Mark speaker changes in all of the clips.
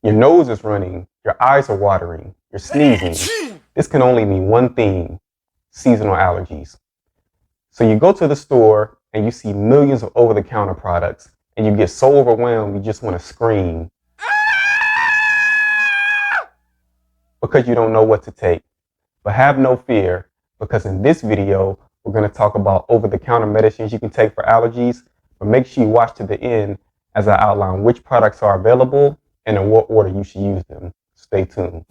Speaker 1: Your nose is running, your eyes are watering, you're sneezing. This can only mean one thing: seasonal allergies. So you go to the store and you see millions of over-the-counter products and you get so overwhelmed you just want to scream because you don't know what to take. But have no fear, because in this video, we're going to talk about over-the-counter medicines you can take for allergies, but make sure you watch to the end as I outline which products are available and in what order you should use them. Stay tuned.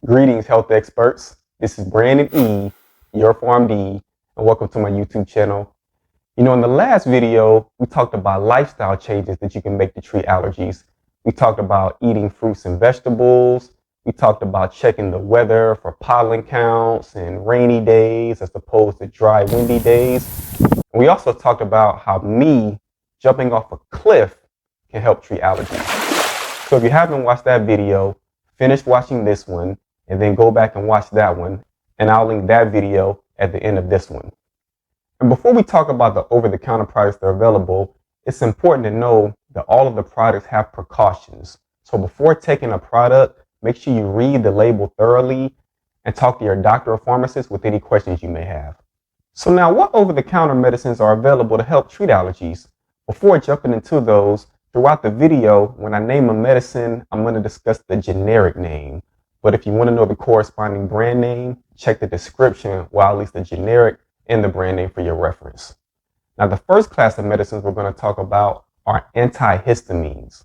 Speaker 1: Greetings, health experts. This is Brandon E., your PharmD, and welcome to my YouTube channel. You know, in the last video, we talked about lifestyle changes that you can make to treat allergies. We talked about eating fruits and vegetables. We talked about checking the weather for pollen counts and rainy days as opposed to dry, windy days. We also talked about how jumping off a cliff can help treat allergies. So if you haven't watched that video, finish watching this one and then go back and watch that one. And I'll link that video at the end of this one. And before we talk about the over-the-counter products that are available, it's important to know that all of the products have precautions. So before taking a product, make sure you read the label thoroughly and talk to your doctor or pharmacist with any questions you may have. So now, what over-the-counter medicines are available to help treat allergies? Before jumping into those, throughout the video, when I name a medicine, I'm going to discuss the generic name. But if you want to know the corresponding brand name, check the description, or at least the generic and the brand name for your reference. Now, the first class of medicines we're going to talk about are antihistamines.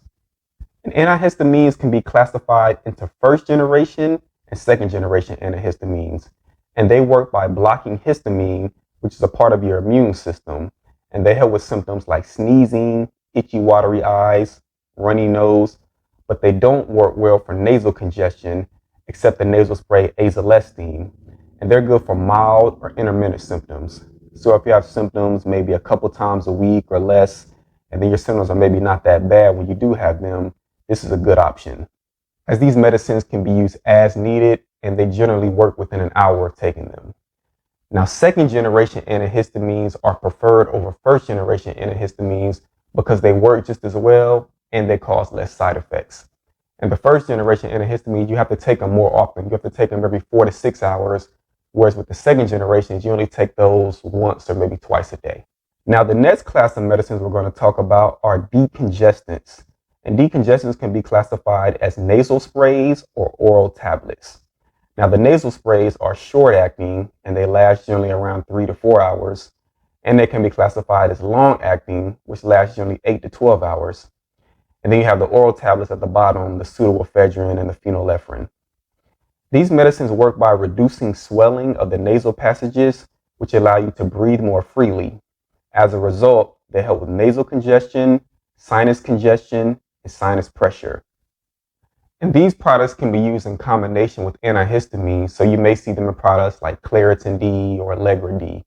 Speaker 1: And antihistamines can be classified into first generation and second generation antihistamines. And they work by blocking histamine, which is a part of your immune system. And they help with symptoms like sneezing, itchy, watery eyes, runny nose, but they don't work well for nasal congestion, except the nasal spray azelastine. And they're good for mild or intermittent symptoms. So if you have symptoms maybe a couple times a week or less, and then your symptoms are maybe not that bad when you do have them, this is a good option, as these medicines can be used as needed and they generally work within an hour of taking them. Now, second generation antihistamines are preferred over first generation antihistamines because they work just as well and they cause less side effects. And the first generation antihistamines, you have to take them more often. You have to take them every 4 to 6 hours, whereas with the second generations, you only take those once or maybe twice a day. Now, the next class of medicines we're going to talk about are decongestants. And decongestants can be classified as nasal sprays or oral tablets. Now, the nasal sprays are short-acting, and they last generally around 3 to 4 hours. And they can be classified as long-acting, which lasts generally 8 to 12 hours. And then you have the oral tablets at the bottom, the Pseudoephedrine and the phenylephrine. These medicines work by reducing swelling of the nasal passages, which allow you to breathe more freely. As a result, they help with nasal congestion, sinus congestion, and sinus pressure. And these products can be used in combination with antihistamines, so you may see them in products like Claritin D or Allegra D.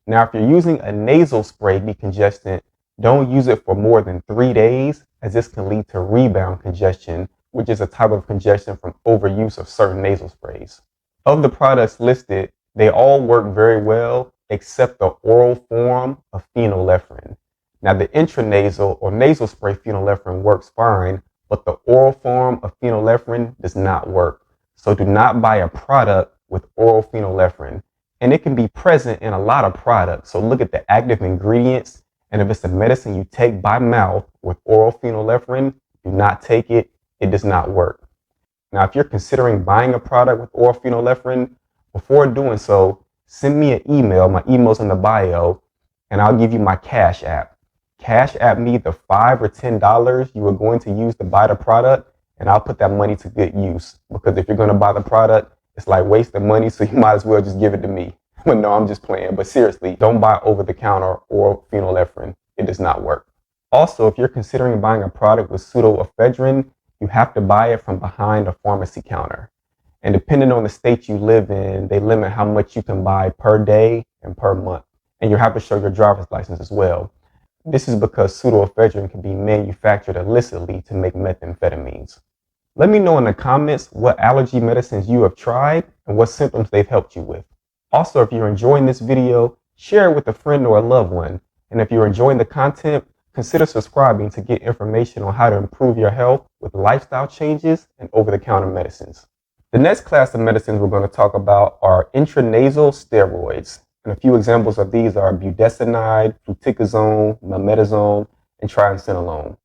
Speaker 1: Now, if you're using a nasal spray decongestant, don't use it for more than 3 days, as this can lead to rebound congestion, which is a type of congestion from overuse of certain nasal sprays. Of the products listed, they all work very well, except the oral form of phenylephrine. Now, the intranasal or nasal spray phenylephrine works fine, but the oral form of phenylephrine does not work. So do not buy a product with oral phenylephrine. And it can be present in a lot of products. So look at the active ingredients. And if it's a medicine you take by mouth with oral phenylephrine, do not take it. It does not work. Now, if you're considering buying a product with oral phenylephrine, before doing so, send me an email. My email's in the bio, and I'll give you my Cash App. Cash App me the $5 or $10 you are going to use to buy the product, and I'll put that money to good use. Because if you're going to buy the product, it's like wasting money, so you might as well just give it to me. But no, I'm just playing. But seriously, don't buy over-the-counter oral phenylephrine. It does not work. Also, if you're considering buying a product with pseudoephedrine, you have to buy it from behind a pharmacy counter. And depending on the state you live in, they limit how much you can buy per day and per month. And you have to show your driver's license as well. This is because pseudoephedrine can be manufactured illicitly to make methamphetamines. Let me know in the comments what allergy medicines you have tried and what symptoms they've helped you with. Also, if you're enjoying this video, share it with a friend or a loved one. And if you're enjoying the content, Consider subscribing to get information on how to improve your health with lifestyle changes and over-the-counter medicines. The next class of medicines we're going to talk about are intranasal steroids. And a few examples of these are budesonide, fluticasone, mometasone, and triamcinolone.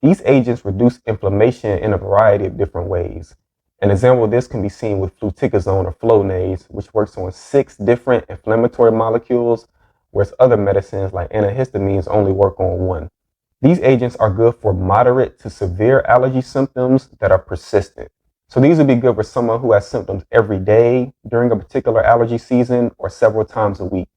Speaker 1: These agents reduce inflammation in a variety of different ways. An example of this can be seen with fluticasone or Flonase, which works on 6 different inflammatory molecules, whereas other medicines like antihistamines only work on 1. These agents are good for moderate to severe allergy symptoms that are persistent. So these would be good for someone who has symptoms every day during a particular allergy season or several times a week.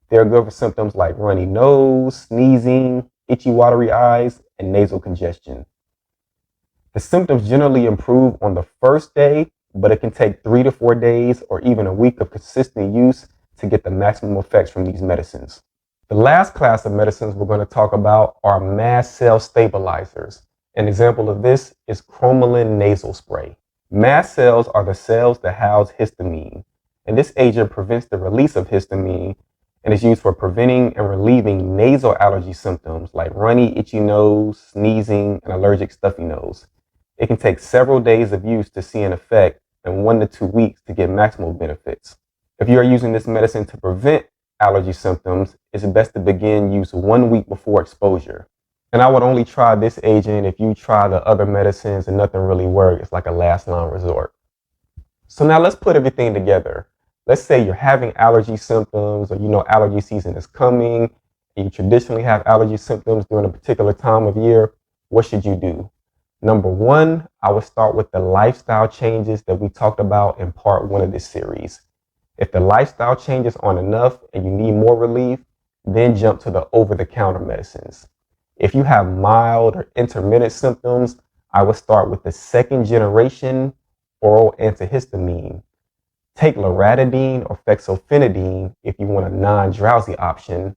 Speaker 1: They're good for symptoms like runny nose, sneezing, itchy, watery eyes, and nasal congestion. The symptoms generally improve on the first day, but it can take 3 to 4 days or even a week of consistent use to get the maximum effects from these medicines. The last class of medicines we're going to talk about are mast cell stabilizers. An example of this is cromolyn nasal spray. Mast cells are the cells that house histamine, and this agent prevents the release of histamine and is used for preventing and relieving nasal allergy symptoms like runny, itchy nose, sneezing, and allergic stuffy nose. It can take several days of use to see an effect and 1 to 2 weeks to get maximal benefits. If you are using this medicine to prevent allergy symptoms, it's best to begin use 1 week before exposure. And I would only try this agent if you try the other medicines and nothing really works. It's like a last line resort. So now let's put everything together. Let's say you're having allergy symptoms, or you know allergy season is coming, and you traditionally have allergy symptoms during a particular time of year. What should you do? Number 1, I would start with the lifestyle changes that we talked about in part 1 of this series. If the lifestyle changes aren't enough and you need more relief, then jump to the over-the-counter medicines. If you have mild or intermittent symptoms, I would start with the 2nd generation oral antihistamine. Take Loratadine or fexofenadine if you want a non-drowsy option,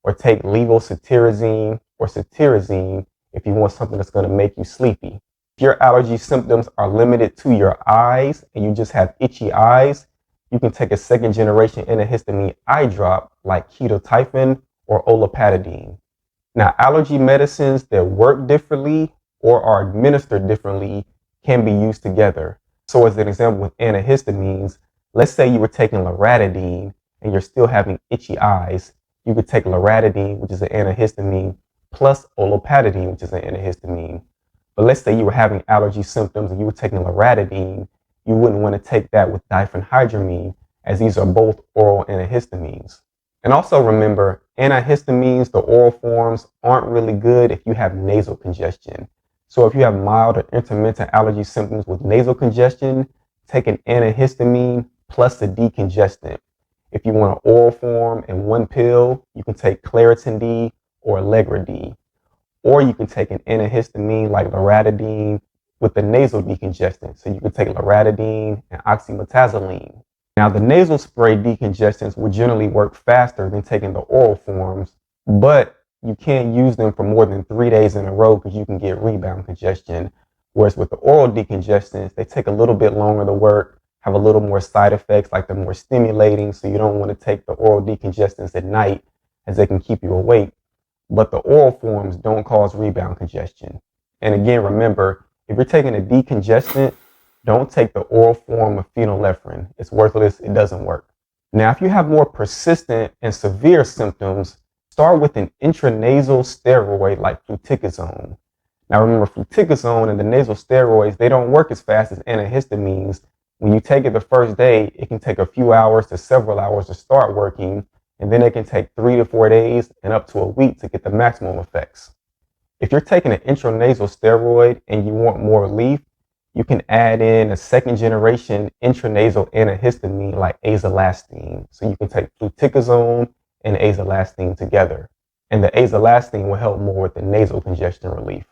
Speaker 1: or take levocetirizine or cetirizine if you want something that's going to make you sleepy. If your allergy symptoms are limited to your eyes and you just have itchy eyes, you can take a 2nd generation antihistamine eye drop like ketotifen or olopatadine. Now, allergy medicines that work differently or are administered differently can be used together. So as an example with antihistamines, let's say you were taking Loratadine and you're still having itchy eyes, you could take Loratadine, which is an antihistamine, plus olopatadine, which is an antihistamine. But let's say you were having allergy symptoms and you were taking Loratadine, you wouldn't want to take that with diphenhydramine, as these are both oral antihistamines. And also remember, antihistamines, the oral forms, aren't really good if you have nasal congestion. So if you have mild or intermittent allergy symptoms with nasal congestion, take an antihistamine plus a decongestant. If you want an oral form in 1 pill, you can take Claritin D or Allegra D. Or you can take an antihistamine like Loratadine with the nasal decongestant. So you can take Loratadine and oxymetazoline. Now, the nasal spray decongestants will generally work faster than taking the oral forms, but you can't use them for more than 3 days in a row because you can get rebound congestion. Whereas with the oral decongestants, they take a little bit longer to work, have a little more side effects, like they're more stimulating, so you don't want to take the oral decongestants at night as they can keep you awake. But the oral forms don't cause rebound congestion. And again, remember, if you're taking a decongestant, don't take the oral form of phenylephrine. It's worthless. It doesn't work. Now, if you have more persistent and severe symptoms, start with an intranasal steroid like fluticasone. Now, remember, fluticasone and the nasal steroids, they don't work as fast as antihistamines. When you take it the first day, it can take a few hours to several hours to start working, and then it can take 3 to 4 days and up to a week to get the maximum effects. If you're taking an intranasal steroid and you want more relief, you can add in a 2nd generation intranasal antihistamine like azelastine. So you can take fluticasone and azelastine together. And the azelastine will help more with the nasal congestion relief.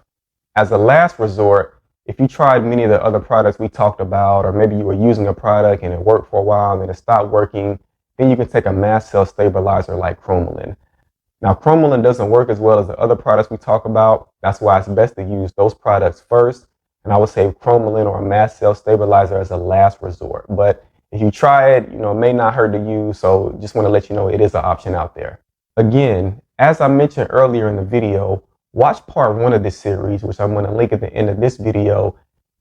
Speaker 1: As a last resort, if you tried many of the other products we talked about, or maybe you were using a product and it worked for a while and then it stopped working, then you can take a mast cell stabilizer like cromolyn. Now, cromolyn doesn't work as well as the other products we talk about. That's why it's best to use those products first. And I would say cromolyn or a mast cell stabilizer as a last resort. But if you try it, it may not hurt to use. So just want to let you know it is an option out there. Again, as I mentioned earlier in the video, watch part 1 of this series, which I'm going to link at the end of this video,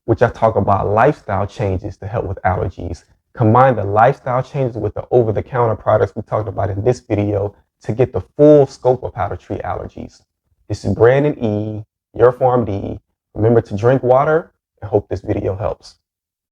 Speaker 1: which I talk about lifestyle changes to help with allergies. Combine the lifestyle changes with the over-the-counter products we talked about in this video to get the full scope of how to treat allergies. This is Brandon E., your PharmD. Remember to drink water and hope this video helps.